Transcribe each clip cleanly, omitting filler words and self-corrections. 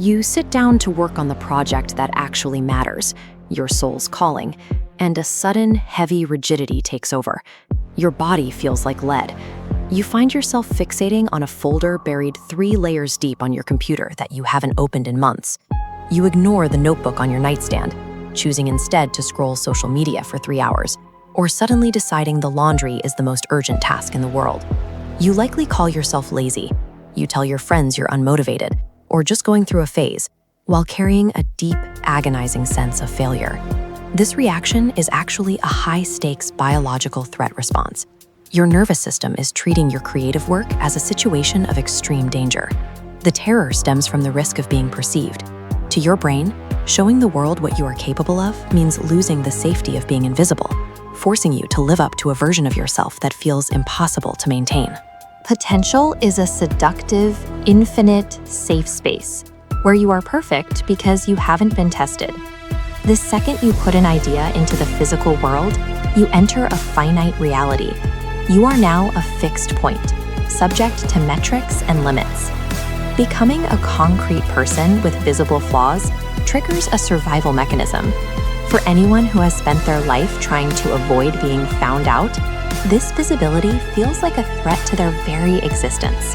You sit down to work on the project that actually matters, your soul's calling, and a sudden, heavy rigidity takes over. Your body feels like lead. You find yourself fixating on a folder buried 3 layers deep on your computer that you haven't opened in months. You ignore the notebook on your nightstand, choosing instead to scroll social media for 3 hours, or suddenly deciding the laundry is the most urgent task in the world. You likely call yourself lazy. You tell your friends you're unmotivated, or just going through a phase, while carrying a deep, agonizing sense of failure. This reaction is actually a high-stakes biological threat response. Your nervous system is treating your creative work as a situation of extreme danger. The terror stems from the risk of being perceived. To your brain, showing the world what you are capable of means losing the safety of being invisible, forcing you to live up to a version of yourself that feels impossible to maintain. Potential is a seductive, infinite, safe space where you are perfect because you haven't been tested. The second you put an idea into the physical world, you enter a finite reality. You are now a fixed point, subject to metrics and limits. Becoming a concrete person with visible flaws triggers a survival mechanism. For anyone who has spent their life trying to avoid being found out, this visibility feels like a threat to their very existence.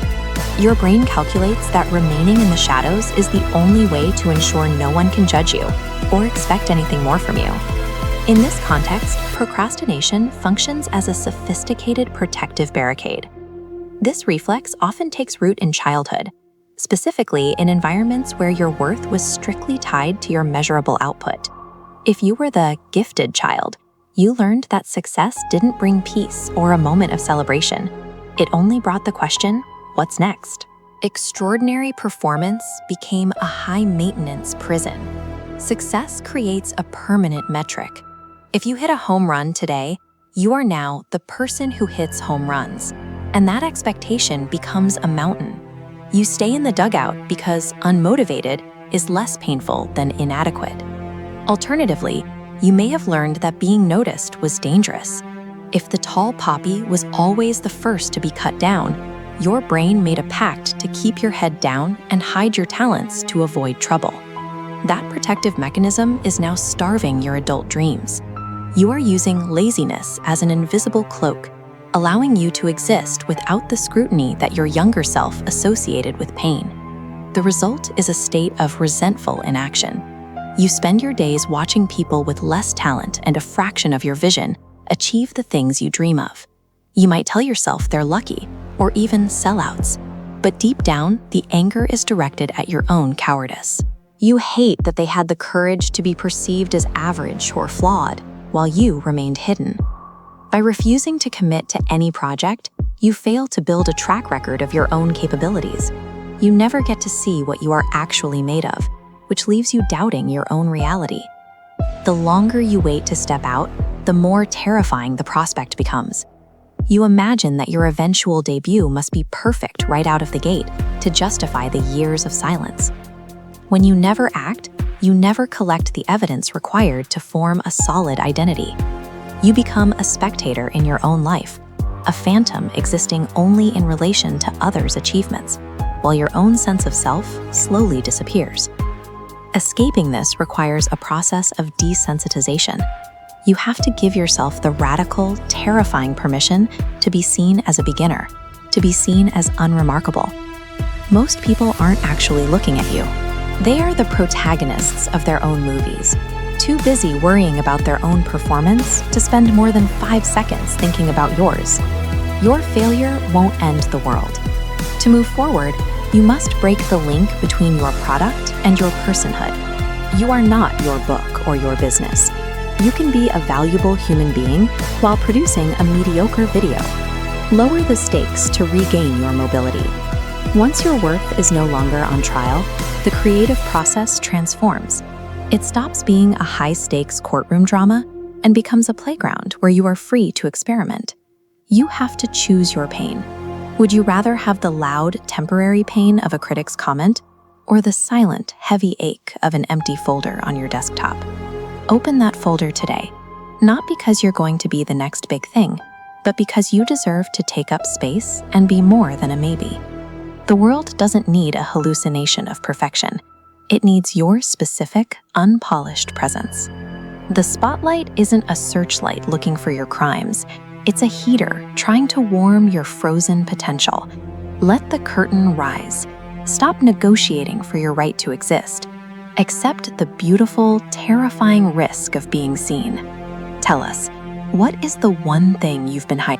Your brain calculates that remaining in the shadows is the only way to ensure no one can judge you or expect anything more from you. In this context, procrastination functions as a sophisticated protective barricade. This reflex often takes root in childhood, specifically in environments where your worth was strictly tied to your measurable output. If you were the gifted child, you learned that success didn't bring peace or a moment of celebration. It only brought the question, what's next? Extraordinary performance became a high-maintenance prison. Success creates a permanent metric. If you hit a home run today, you are now the person who hits home runs, and that expectation becomes a mountain. You stay in the dugout because unmotivated is less painful than inadequate. Alternatively, you may have learned that being noticed was dangerous. If the tall poppy was always the first to be cut down, your brain made a pact to keep your head down and hide your talents to avoid trouble. That protective mechanism is now starving your adult dreams. You are using laziness as an invisible cloak, allowing you to exist without the scrutiny that your younger self associated with pain. The result is a state of resentful inaction. You spend your days watching people with less talent and a fraction of your vision achieve the things you dream of. You might tell yourself they're lucky, or even sellouts, but deep down, the anger is directed at your own cowardice. You hate that they had the courage to be perceived as average or flawed, while you remained hidden. By refusing to commit to any project, you fail to build a track record of your own capabilities. You never get to see what you are actually made of, which leaves you doubting your own reality. The longer you wait to step out, the more terrifying the prospect becomes. You imagine that your eventual debut must be perfect right out of the gate to justify the years of silence. When you never act, you never collect the evidence required to form a solid identity. You become a spectator in your own life, a phantom existing only in relation to others' achievements, while your own sense of self slowly disappears. Escaping this requires a process of desensitization. You have to give yourself the radical, terrifying permission to be seen as a beginner, to be seen as unremarkable. Most people aren't actually looking at you. They are the protagonists of their own movies, too busy worrying about their own performance to spend more than 5 seconds thinking about yours. Your failure won't end the world. To move forward, you must break the link between your product and your personhood. You are not your book or your business. You can be a valuable human being while producing a mediocre video. Lower the stakes to regain your mobility. Once your worth is no longer on trial, the creative process transforms. It stops being a high-stakes courtroom drama and becomes a playground where you are free to experiment. You have to choose your pain. Would you rather have the loud, temporary pain of a critic's comment or the silent, heavy ache of an empty folder on your desktop? Open that folder today, not because you're going to be the next big thing, but because you deserve to take up space and be more than a maybe. The world doesn't need a hallucination of perfection. It needs your specific, unpolished presence. The spotlight isn't a searchlight looking for your crimes. It's a heater trying to warm your frozen potential. Let the curtain rise. Stop negotiating for your right to exist. Accept the beautiful, terrifying risk of being seen. Tell us, what is the one thing you've been hiding?